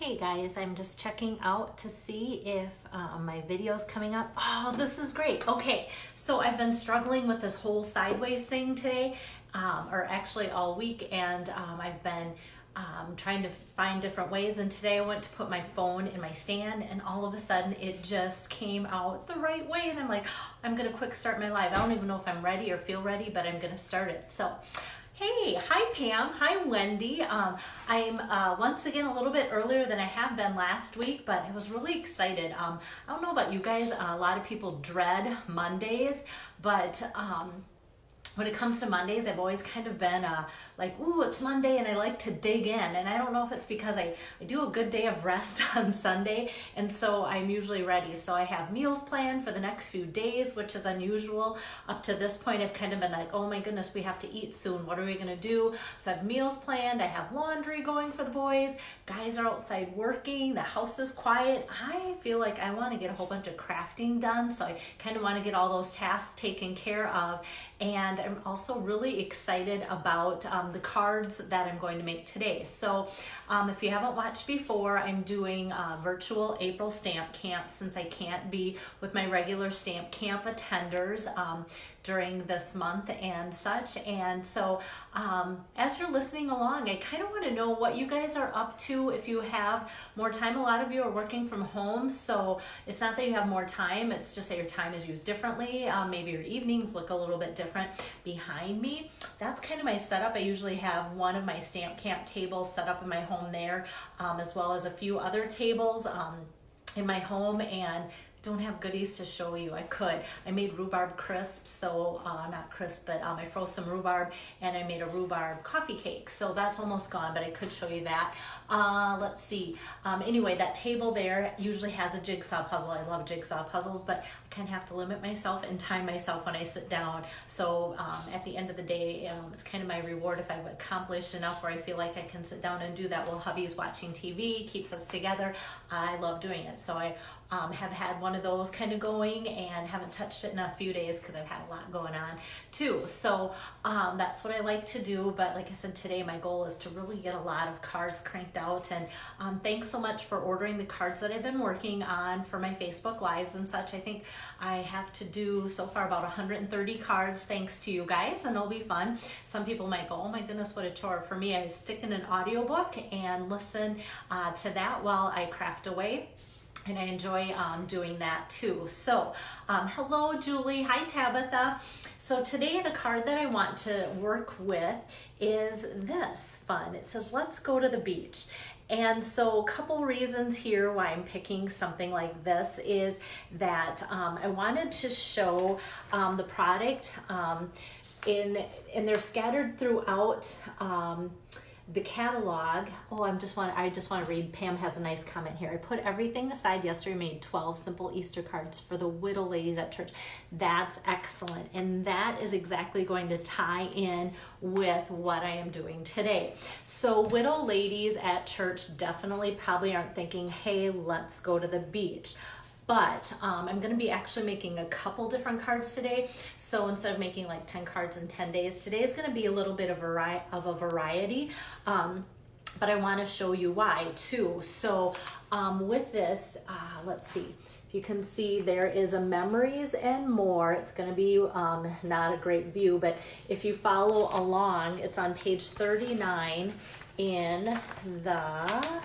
Hey guys, I'm just checking out to see if my video's coming up. Oh, this is great. Okay, so I've been struggling with this whole sideways thing today, or actually all week, and I've been trying to find different ways, and today I went to put my phone in my stand and all of a sudden it just came out the right way, and I'm like, I'm gonna quick start my live. I don't even know if I'm ready or feel ready, but I'm gonna start it. So hey, hi Pam, hi Wendy. I'm once again a little bit earlier than I have been last week, but I was really excited. I don't know about you guys, a lot of people dread Mondays, but when it comes to Mondays, I've always kind of been like, ooh, it's Monday, and I like to dig in. And I don't know if it's because I do a good day of rest on Sunday, and so I'm usually ready. So I have meals planned for the next few days, which is unusual. Up to this point, I've kind of been like, oh my goodness, we have to eat soon. What are we gonna do? So I have meals planned. I have laundry going for the boys. Guys are outside working. The house is quiet. I feel like I want to get a whole bunch of crafting done. So I kind of want to get all those tasks taken care of. And I'm also really excited about the cards that I'm going to make today. So if you haven't watched before, I'm doing virtual April stamp camp since I can't be with my regular stamp camp attenders during this month and such. And so as you're listening along, I kind of want to know what you guys are up to if you have more time. A lot of you are working from home, so it's not that you have more time, it's just that your time is used differently. Maybe your evenings look a little bit different. Behind me, that's kind of my setup. I usually have one of my stamp camp tables set up in my home there, as well as a few other tables in my home, and don't have goodies to show you. I could. I made rhubarb crisps, so not crisp, but I froze some rhubarb, and I made a rhubarb coffee cake. So that's almost gone, but I could show you that. Let's see. Anyway, that table there usually has a jigsaw puzzle. I love jigsaw puzzles, but I kind of have to limit myself and time myself when I sit down. So at the end of the day, it's kind of my reward if I've accomplished enough where I feel like I can sit down and do that while hubby's watching TV, keeps us together. I love doing it. So I have had one of those kind of going and haven't touched it in a few days because I've had a lot going on too. So that's what I like to do. But like I said, today my goal is to really get a lot of cards cranked out. And thanks so much for ordering the cards that I've been working on for my Facebook Lives and such. I think I have to do so far about 130 cards thanks to you guys, and it'll be fun. Some people might go, oh my goodness, what a chore. For me, I stick in an audiobook and listen to that while I craft away. And I enjoy doing that too. So hello Julie, hi Tabitha. So today the card that I want to work with is this fun. It says, let's go to the beach. And so a couple reasons here why I'm picking something like this is that I wanted to show the product and they're scattered throughout the catalog. Oh, I just want to read. Pam has a nice comment here. I put everything aside yesterday, made 12 simple Easter cards for the widow ladies at church. That's excellent. And that is exactly going to tie in with what I am doing today. So widow ladies at church definitely probably aren't thinking, hey, let's go to the beach. But I'm going to be actually making a couple different cards today. So instead of making like 10 cards in 10 days, today is going to be a little bit of a variety. But I want to show you why too. So with this, let's see. If you can see, there is a memories and more. It's going to be not a great view, but if you follow along, it's on page 39 in the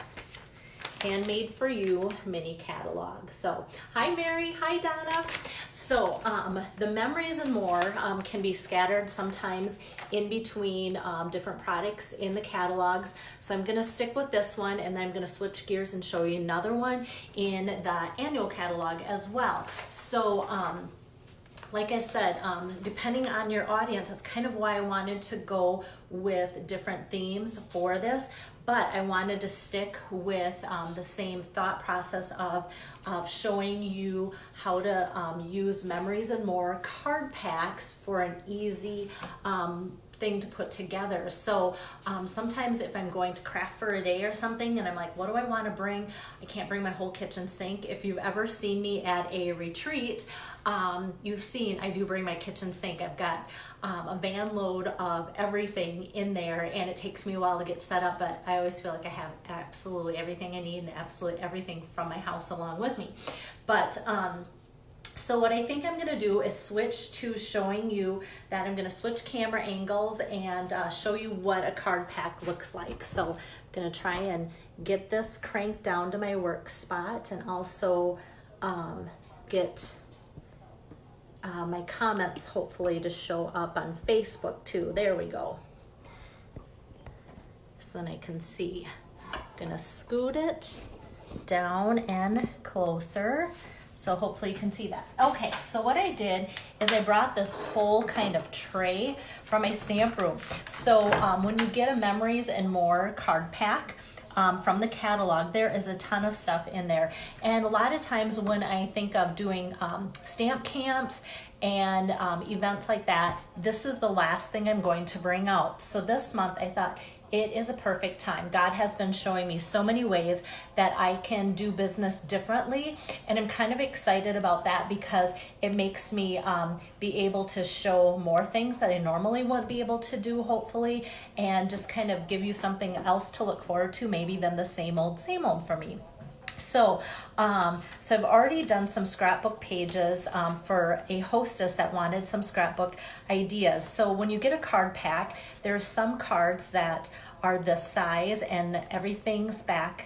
Handmade for You mini catalog. So hi Mary, hi Donna. So the memories and more can be scattered sometimes in between different products in the catalogs. So I'm going to stick with this one, and then I'm going to switch gears and show you another one in the annual catalog as well. So like I said, depending on your audience, that's kind of why I wanted to go with different themes for this. But I wanted to stick with the same thought process of showing you how to use memories and more card packs for an easy thing to put together. So sometimes if I'm going to craft for a day or something and I'm like, what do I want to bring? I can't bring my whole kitchen sink. If you've ever seen me at a retreat, you've seen I do bring my kitchen sink. I've got a van load of everything in there, and it takes me a while to get set up, but I always feel like I have absolutely everything I need and absolutely everything from my house along with me. But so what I think I'm gonna do is switch to showing you that I'm gonna switch camera angles and show you what a card pack looks like. So I'm gonna try and get this cranked down to my work spot, and also get my comments hopefully to show up on Facebook too. There we go. So then I can see. I'm gonna scoot it down and closer. So hopefully you can see that. Okay, so what I did is I brought this whole kind of tray from my stamp room. So when you get a Memories and More card pack, from the catalog, there is a ton of stuff in there. And a lot of times when I think of doing stamp camps and events like that, this is the last thing I'm going to bring out. So this month I thought it is a perfect time. God has been showing me so many ways that I can do business differently, and I'm kind of excited about that because it makes me be able to show more things that I normally wouldn't be able to do, hopefully, and just kind of give you something else to look forward to maybe than the same old for me. So I've already done some scrapbook pages for a hostess that wanted some scrapbook ideas. So when you get a card pack, there's some cards that are this size and everything's back,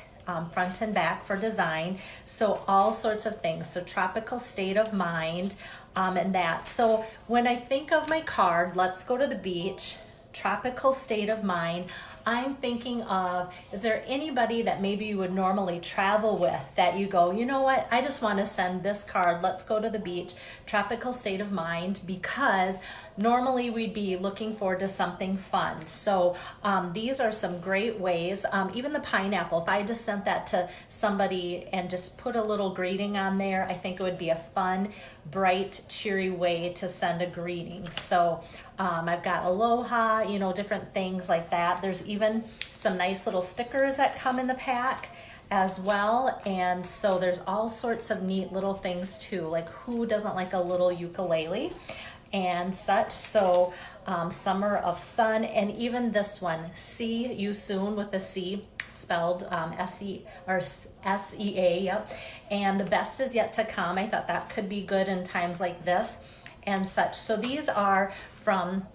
front and back for design. So all sorts of things. So tropical state of mind and that. So when I think of my card, let's go to the beach, tropical state of mind, I'm thinking of, is there anybody that maybe you would normally travel with that you go, you know what, I just want to send this card, let's go to the beach, tropical state of mind, because normally we'd be looking forward to something fun. So these are some great ways. Even the pineapple, if I just sent that to somebody and just put a little greeting on there, I think it would be a fun, bright, cheery way to send a greeting. So I've got aloha, you know, different things like that. There's even some nice little stickers that come in the pack as well. And so there's all sorts of neat little things too, like who doesn't like a little ukulele and such. So Summer of Sun, and even this one, See You Soon, with a C spelled S-E or S-E-A, yep. And the best is yet to come. I thought that could be good in times like this and such. So these are from,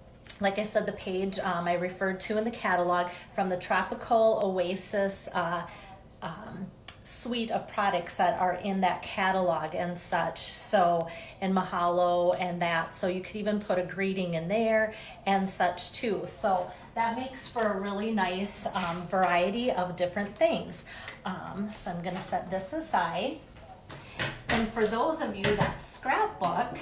like I said, the page I referred to in the catalog, from the Tropical Oasis suite of products that are in that catalog and such. So, and mahalo and that. So you could even put a greeting in there and such too. So that makes for a really nice variety of different things. So I'm going to set this aside. And for those of you that scrapbook,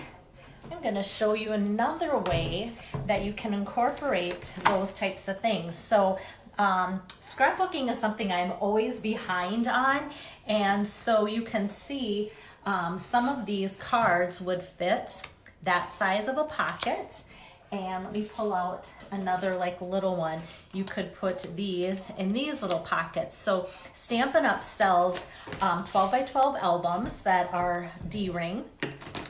I'm going to show you another way that you can incorporate those types of things. So scrapbooking is something I'm always behind on, and so you can see some of these cards would fit that size of a pocket. And let me pull out another like little one. You could put these in these little pockets. So Stampin' Up! Sells 12 by 12 albums that are D-ring.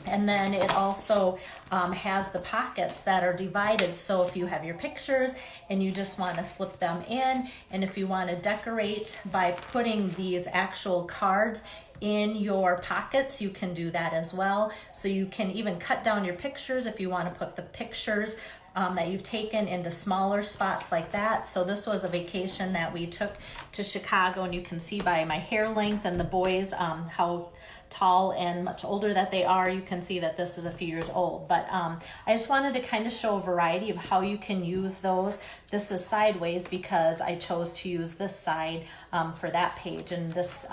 And then it also has the pockets that are divided. So if you have your pictures and you just want to slip them in, and if you want to decorate by putting these actual cards in your pockets, you can do that as well. So you can even cut down your pictures if you want to put the pictures that you've taken into smaller spots like that. So this was a vacation that we took to Chicago, and you can see by my hair length and the boys how tall and much older that they are. You can see that this is a few years old, but I just wanted to kind of show a variety of how you can use those. This is sideways because I chose to use this side for that page, and this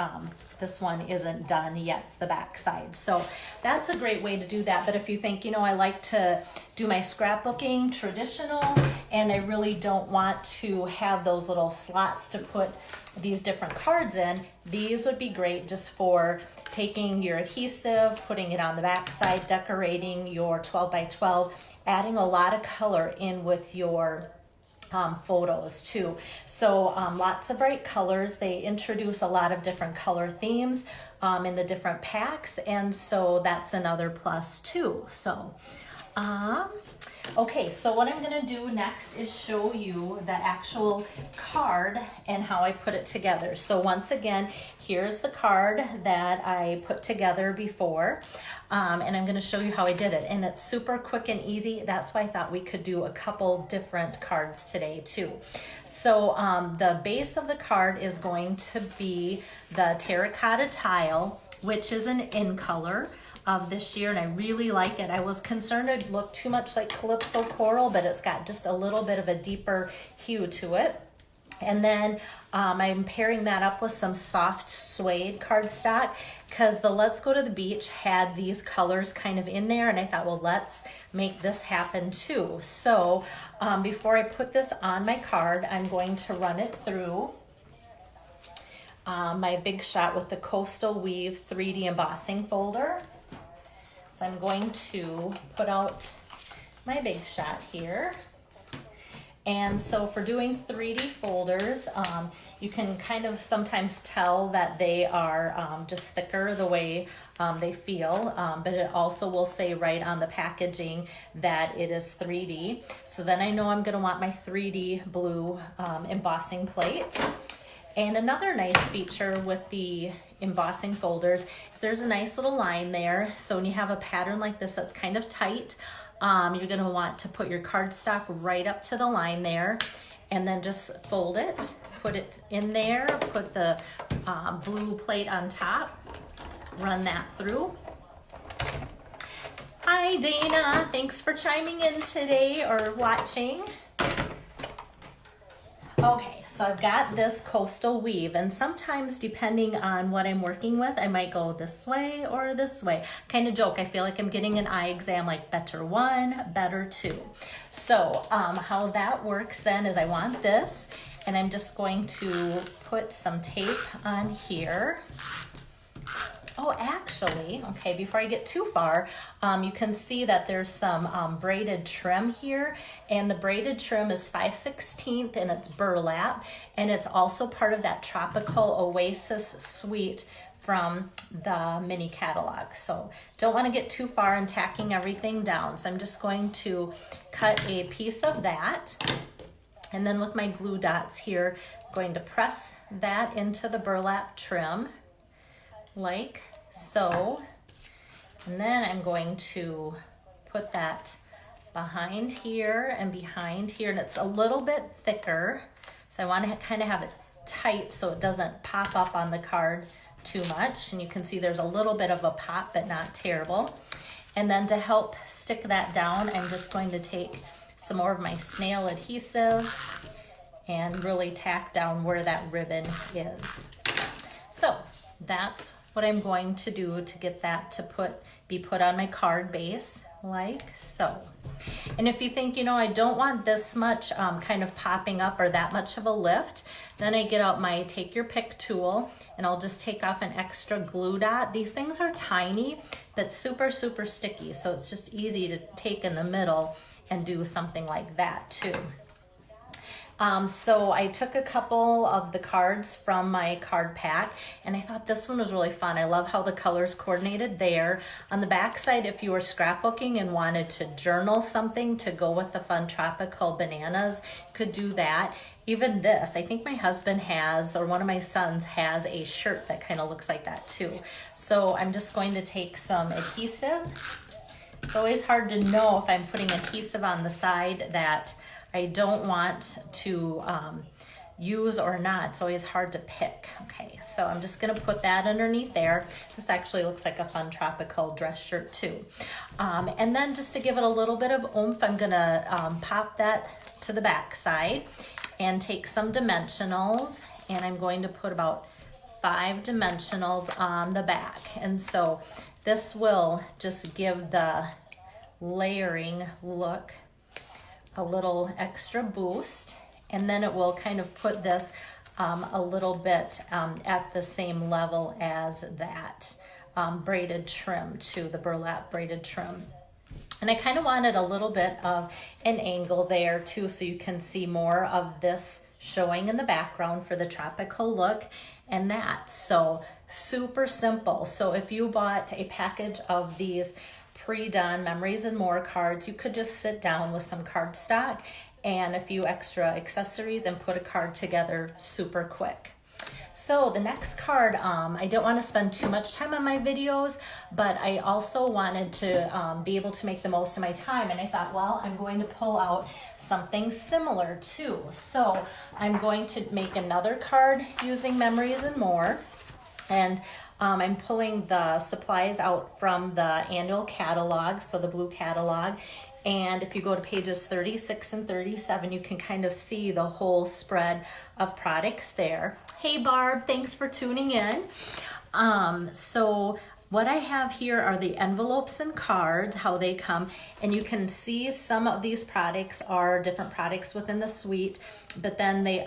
one isn't done yet. It's the back side. So that's a great way to do that. But if you think, you know, I like to do my scrapbooking traditional and I really don't want to have those little slots to put these different cards in, these would be great just for taking your adhesive, putting it on the back side, decorating your 12 by 12, adding a lot of color in with your photos too. So lots of bright colors. They introduce a lot of different color themes in the different packs, and so that's another plus too. So okay, so what I'm gonna do next is show you the actual card and how I put it together. So once again, here's the card that I put together before, and I'm gonna show you how I did it. And it's super quick and easy. That's why I thought we could do a couple different cards today too. So the base of the card is going to be the terracotta tile, which is an in color of this year, and I really like it. I was concerned it'd look too much like Calypso Coral, but it's got just a little bit of a deeper hue to it. And then I'm pairing that up with some soft suede cardstock, because the Let's Go to the Beach had these colors kind of in there, and I thought, well, let's make this happen too. So before I put this on my card, I'm going to run it through my Big Shot with the Coastal Weave 3D embossing folder. So I'm going to put out my Big Shot here. And so for doing 3D folders, you can kind of sometimes tell that they are just thicker the way they feel, but it also will say right on the packaging that it is 3D. So then I know I'm gonna want my 3D blue embossing plate. And another nice feature with the embossing folders is there's a nice little line there. So when you have a pattern like this that's kind of tight, you're gonna want to put your cardstock right up to the line there, and then just fold it, put it in there, put the blue plate on top, run that through. Hi Dana, thanks for chiming in today or watching. Okay, so I've got this coastal weave, and sometimes depending on what I'm working with, I might go this way or this way. Kind of joke, I feel like I'm getting an eye exam, like better one, better two. So how that works then is I want this, and I'm just going to put some tape on here. Oh, actually, okay, before I get too far, you can see that there's some braided trim here, and the braided trim is 5/16 and it's burlap, and it's also part of that tropical Oasis suite from the mini catalog. So don't want to get too far in tacking everything down. So I'm just going to cut a piece of that, and then with my glue dots here, I'm going to press that into the burlap trim like so, and then I'm going to put that behind here and behind here, and it's a little bit thicker, so I want to kind of have it tight so it doesn't pop up on the card too much. And you can see there's a little bit of a pop, but not terrible. And then to help stick that down, I'm just going to take some more of my snail adhesive and really tack down where that ribbon is. So that's what I'm going to do to get that to be put on my card base like so. And if you think, you know, I don't want this much kind of popping up or that much of a lift, then I get out my take your pick tool, and I'll just take off an extra glue dot. These things are tiny but super, super sticky, so it's just easy to take in the middle and do something like that too. So I took a couple of the cards from my card pack, and I thought this one was really fun. I love how the colors coordinated there. On the back side, if you were scrapbooking and wanted to journal something to go with the fun tropical bananas, you could do that. Even this, I think my husband has, or one of my sons has, a shirt that kind of looks like that too. So I'm just going to take some adhesive. It's always hard to know if I'm putting adhesive on the side that I don't want to use or not. It's always hard to pick. Okay, so I'm just gonna put that underneath there. This actually looks like a fun tropical dress shirt too. And then just to give it a little bit of oomph, I'm gonna pop that to the back side and take some dimensionals, and I'm going to put about 5 dimensionals on the back. And so this will just give the layering look a little extra boost, and then it will kind of put this a little bit at the same level as that braided trim too, the burlap braided trim. And I kind of wanted a little bit of an angle there too, so you can see more of this showing in the background for the tropical look and that. So super simple. So if you bought a package of these pre-done Memories and More cards, you could just sit down with some cardstock and a few extra accessories and put a card together super quick. So the next card, I don't want to spend too much time on my videos, but I also wanted to be able to make the most of my time. And I thought, well, I'm going to pull out something similar too. So I'm going to make another card using Memories and More. And I'm pulling the supplies out from the annual catalog, so the blue catalog. And if you go to pages 36 and 37, you can kind of see the whole spread of products there. Hey Barb, thanks for tuning in. So what I have here are the envelopes and cards, how they come, and you can see some of these products are different products within the suite, but then they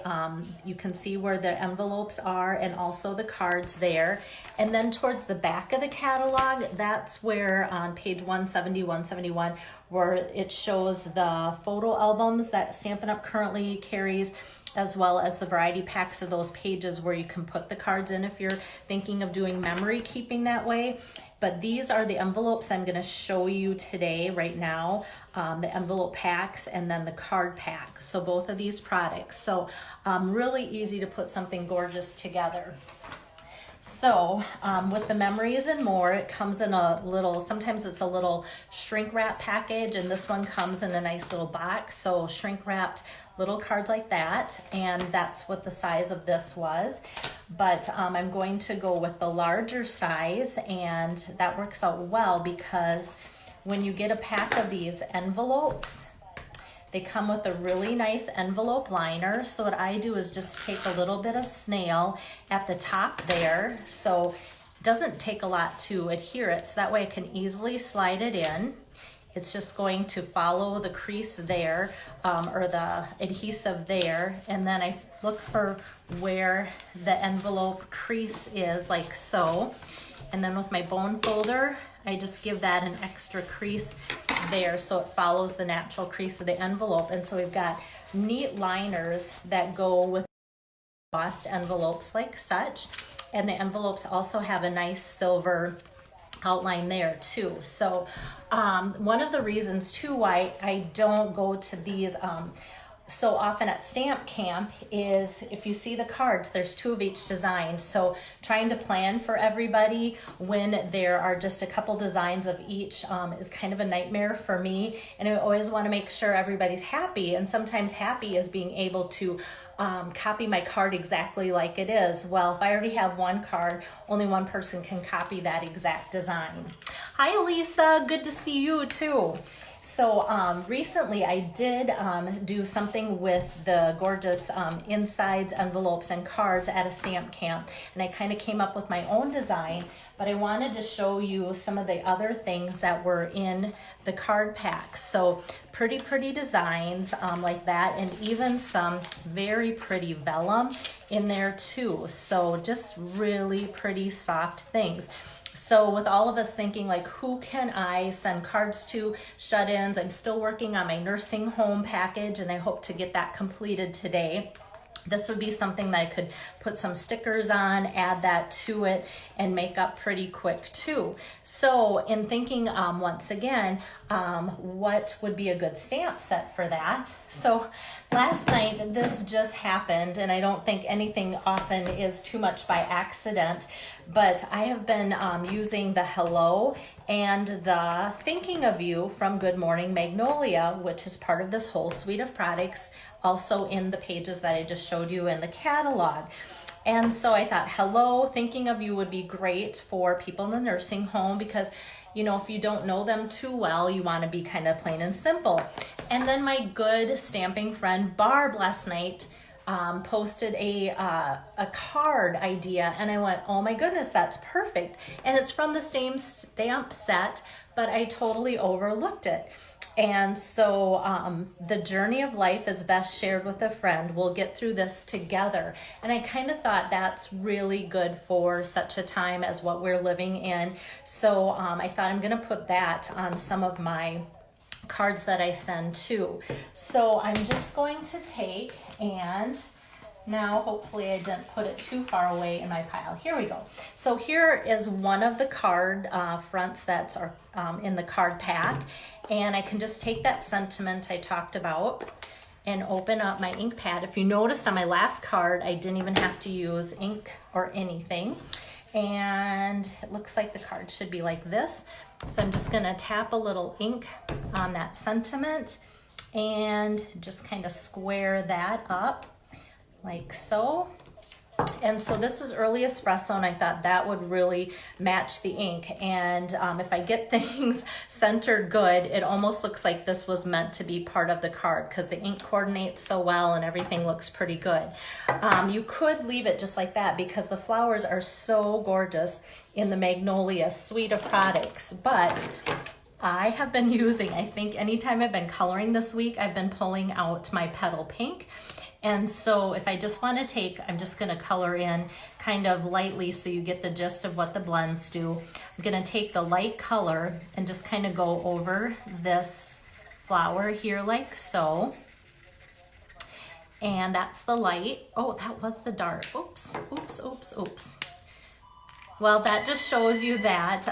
you can see where the envelopes are and also the cards there. And then towards the back of the catalog, that's where on page 170, 171, where it shows the photo albums that Stampin' Up! Currently carries, as well as the variety packs of those pages where you can put the cards in if you're thinking of doing memory keeping that way. But these are the envelopes I'm going to show you today, right now, the envelope packs and then the card pack. So both of these products. So really easy to put something gorgeous together. So with the Memories and More, it comes in a little, sometimes it's a little shrink wrap package, and this one comes in a nice little box. So shrink wrapped little cards like that, and that's what the size of this was. But I'm going to go with the larger size, and that works out well because when you get a pack of these envelopes, they come with a really nice envelope liner. So what I do is just take a little bit of snail at the top there. So it doesn't take a lot to adhere it, so that way I can easily slide it in. It's just going to follow the crease there, or the adhesive there. And then I look for where the envelope crease is, like so. And then with my bone folder, I just give that an extra crease there so it follows the natural crease of the envelope. And so we've got neat liners that go with embossed envelopes like such. And the envelopes also have a nice silver outline there too. So one of the reasons too why I don't go to these so often at Stamp Camp is if you see the cards, there's 2 of each design. So trying to plan for everybody when there are just a couple designs of each is kind of a nightmare for me. And I always want to make sure everybody's happy. And sometimes happy is being able to copy my card exactly like it is. Well, if I already have one card, only one person can copy that exact design. Hi, Lisa. Good to see you too. So recently I did do something with the gorgeous insides, envelopes, and cards at a stamp camp. And I kind of came up with my own design, but I wanted to show you some of the other things that were in the card pack. So pretty designs like that, and even some very pretty vellum in there too. So just really pretty soft things. So with all of us thinking like, who can I send cards to, shut-ins, I'm still working on my nursing home package and I hope to get that completed today. This would be something that I could put some stickers on, add that to it, and make up pretty quick too. So in thinking once again, what would be a good stamp set for that? So last night, this just happened, and I don't think anything often is too much by accident, but I have been using the Hello and the Thinking of You from Good Morning Magnolia, which is part of this whole suite of products, also in the pages that I just showed you in the catalog. And so I thought, Hello, Thinking of You would be great for people in the nursing home because, you know, if you don't know them too well, you want to be kind of plain and simple. And then my good stamping friend Barb last night posted a card idea, and I went, oh my goodness, that's perfect. And it's from the same stamp set, but I totally overlooked it. And so the journey of life is best shared with a friend. We'll get through this together. And I kind of thought that's really good for such a time as what we're living in. So I thought I'm going to put that on some of my cards that I send too. So I'm just going to take, and now hopefully I didn't put it too far away in my pile. Here we go. So here is one of the card fronts that's in the card pack. And I can just take that sentiment I talked about and open up my ink pad. If you noticed on my last card, I didn't even have to use ink or anything. And it looks like the card should be like this. So I'm just gonna tap a little ink on that sentiment and just kind of square that up like so. And so this is early espresso, and I thought that would really match the ink. And if I get things centered good, it almost looks like this was meant to be part of the card because the ink coordinates so well and everything looks pretty good. You could leave it just like that because the flowers are so gorgeous in the Magnolia suite of products. But I have been using, I think anytime I've been coloring this week, I've been pulling out my petal pink. And so if I just want to take, I'm just going to color in kind of lightly so you get the gist of what the blends do. I'm going to take the light color and just kind of go over this flower here like so. And that's the light. Oh, that was the dark. Oops, oops, oops, oops. Well, that just shows you that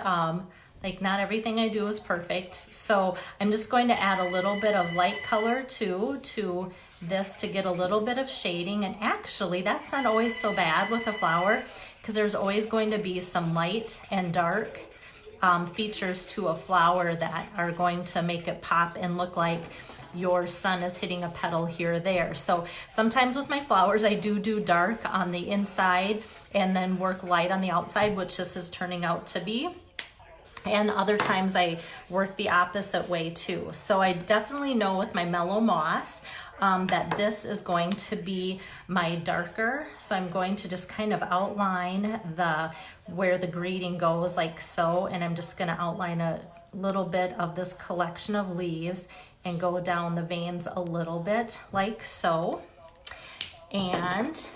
like not everything I do is perfect. So I'm just going to add a little bit of light color too to this to get a little bit of shading. And actually that's not always so bad with a flower because there's always going to be some light and dark features to a flower that are going to make it pop and look like your sun is hitting a petal here or there. So sometimes with my flowers I do dark on the inside and then work light on the outside, which this is turning out to be. And other times I work the opposite way too. So I definitely know with my Mellow Moss that this is going to be my darker. So I'm going to just kind of outline where the greeting goes like so. And I'm just gonna outline a little bit of this collection of leaves and go down the veins a little bit like so. And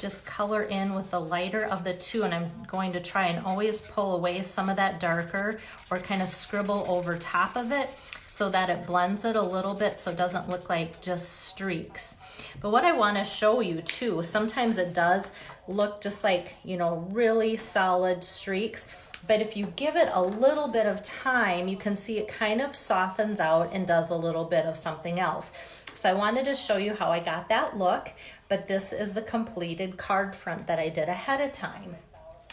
just color in with the lighter of the two, and I'm going to try and always pull away some of that darker or kind of scribble over top of it so that it blends it a little bit so it doesn't look like just streaks. But what I want to show you too, sometimes it does look just like, you know, really solid streaks, but if you give it a little bit of time, you can see it kind of softens out and does a little bit of something else. So I wanted to show you how I got that look, but this is the completed card front that I did ahead of time.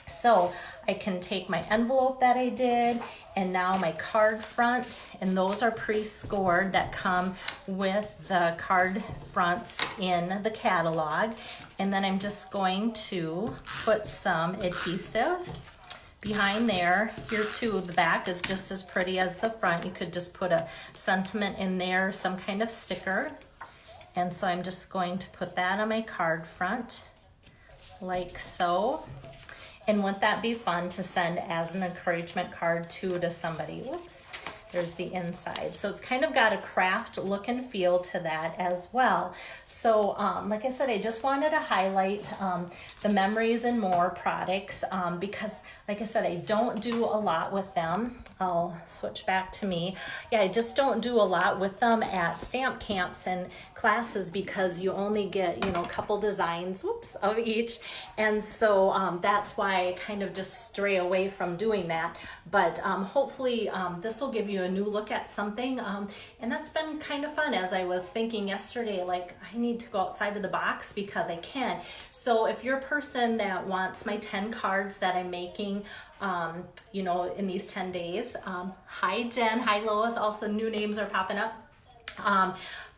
So I can take my envelope that I did and now my card front, and those are pre-scored that come with the card fronts in the catalog. And then I'm just going to put some adhesive behind there. Here too, the back is just as pretty as the front. You could just put a sentiment in there, some kind of sticker. And so I'm just going to put that on my card front like so. And wouldn't that be fun to send as an encouragement card to somebody? Whoops, there's the inside. So it's kind of got a craft look and feel to that as well. So like I said, I just wanted to highlight the Memories and More products because like I said, I don't do a lot with them. I'll switch back to me. Yeah, I just don't do a lot with them at stamp camps and classes because you only get, you know, a couple designs, whoops, of each. And so that's why I kind of just stray away from doing that. But hopefully this will give you a new look at something. And that's been kind of fun. As I was thinking yesterday, like I need to go outside of the box because I can. So if you're a person that wants my 10 cards that I'm making, you know, in these 10 days, hi Jen, hi Lois, also new names are popping up.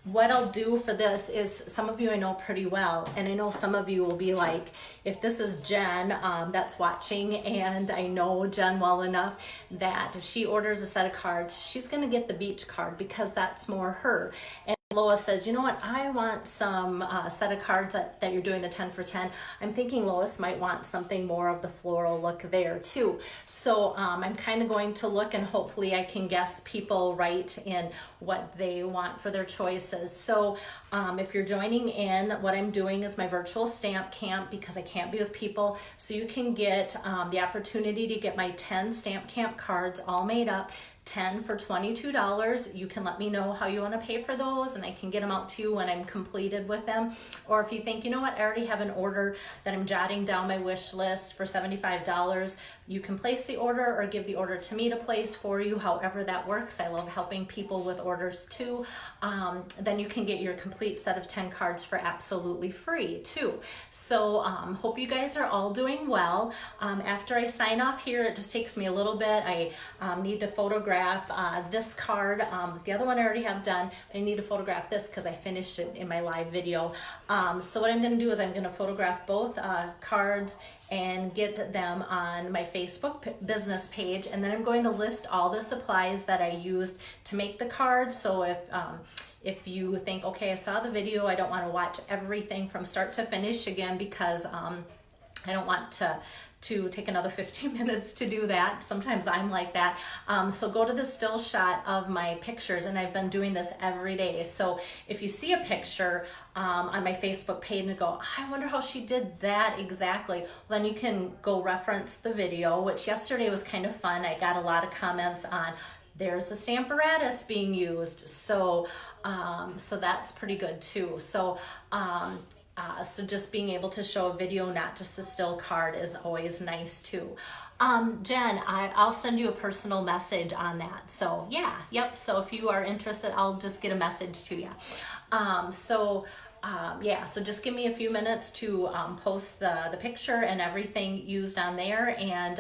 What I'll do for this is, some of you I know pretty well, and I know some of you will be like, if this is Jen that's watching, and I know Jen well enough that if she orders a set of cards, she's gonna get the beach card because that's more her. And Lois says, you know what, I want some set of cards that you're doing the 10 for 10. I'm thinking Lois might want something more of the floral look there too. So I'm kind of going to look, and hopefully I can guess people right in what they want for their choices. So if you're joining in, what I'm doing is my virtual stamp camp, because I can't be with people. So you can get the opportunity to get my 10 stamp camp cards all made up. 10 for $22. You can let me know how you want to pay for those, and I can get them out to you when I'm completed with them. Or if you think, you know what, I already have an order that I'm jotting down my wish list for $75, you can place the order or give the order to me to place for you, however that works. I love helping people with orders too. Then you can get your complete set of 10 cards for absolutely free too. So hope you guys are all doing well. After I sign off here, it just takes me a little bit. I need to photograph this card. The other one I already have done. I need to photograph this because I finished it in my live video. So what I'm going to do is I'm going to photograph both cards and get them on my Facebook business page, and then I'm going to list all the supplies that I used to make the cards. So if you think, okay, I saw the video, I don't want to watch everything from start to finish again, because I don't want to take another 15 minutes to do that. Sometimes I'm like that. So go to the still shot of my pictures, and I've been doing this every day. So if you see a picture on my Facebook page and go, I wonder how she did that exactly, well, then you can go reference the video, which yesterday was kind of fun. I got a lot of comments on, there's the Stamparatus being used. So, so that's pretty good too. So, so just being able to show a video, not just a still card, is always nice too. Jen, I'll send you a personal message on that. So yeah, yep. So if you are interested, I'll just get a message to you. Yeah, so just give me a few minutes to post the picture and everything used on there. And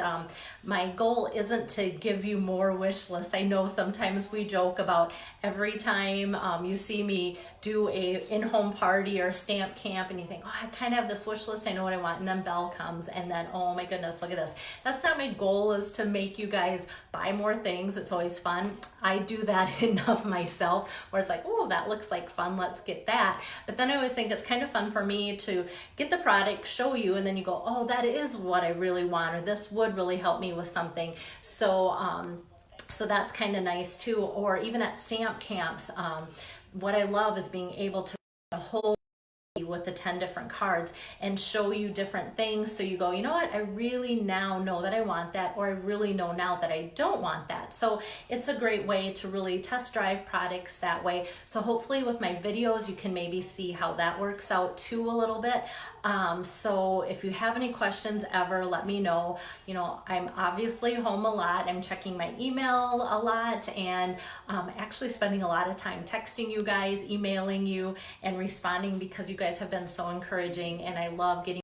my goal isn't to give you more wish lists. I know sometimes we joke about every time you see me do a in-home party or a stamp camp and you think, oh, I kind of have this wish list, I know what I want, and then Belle comes and then, oh my goodness, look at this. That's not my goal, is to make you guys buy more things. It's always fun. I do that enough myself where it's like, oh, that looks like fun, let's get that. But then I always think it's kind of fun for me to get the product, show you, and then you go, oh, that is what I really want, or this would really help me with something. So so that's kind of nice too. Or even at stamp camps, what I love is being able to hold with the 10 different cards and show you different things, so you go, you know what, I really now know that I want that, or I really know now that I don't want that. So it's a great way to really test drive products that way. So hopefully with my videos you can maybe see how that works out too a little bit. So if you have any questions ever, let me know. You know, I'm obviously home a lot. I'm checking my email a lot, and actually spending a lot of time texting you guys, emailing you, and responding, because you guys have been so encouraging, and I love getting